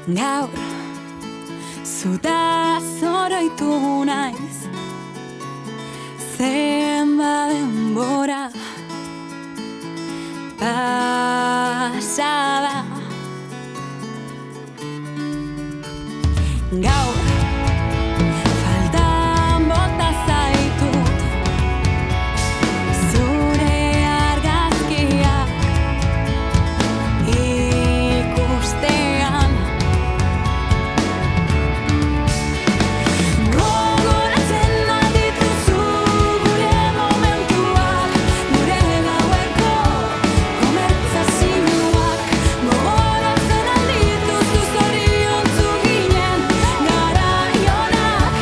Gaur, zutaz oroitu naiz, zenbat denbora pasa da. Gaur, faltan bota zaitut zure argazkiak ikustean. Gogoratzen aldituzu gure momentuak, gure gaueko konbertsazioak. Gogoratzen aldituzu zoriontsu ginen garaionak.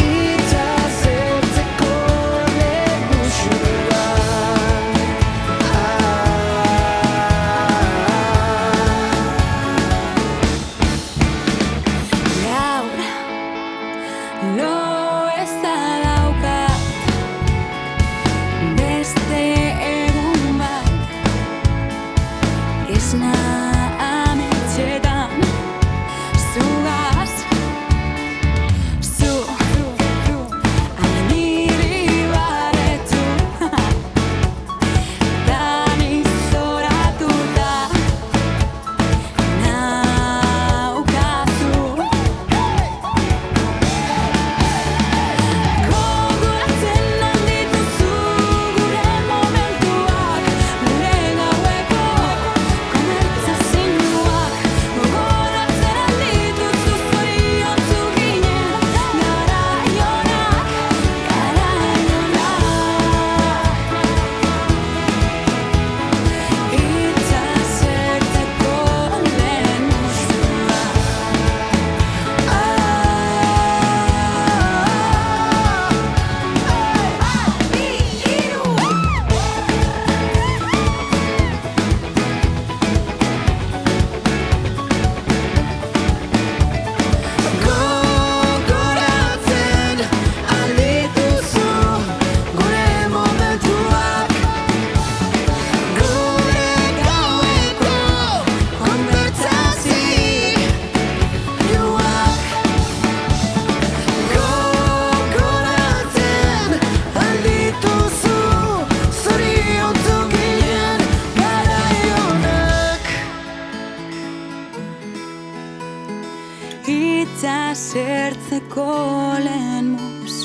Itxasertzeko Gaur, lo eza daukat beste egun bat, esna ametxetan zugaz, zu niri barretu dani zoratuta naukazu. Gogoratzen aldituzu gure momentuak, gure gaueko konbertsazioak. Gogoratzen aldituzu zoriontsu ginen garaionak. Itxasertzeko lehen musua. gogoratzen aldituzu gure momentuak, gure gaueko konbertsazioak. Gogoratzen aldituzu zoriontsu ginen garaionak. Itxasertzeko lehen musua.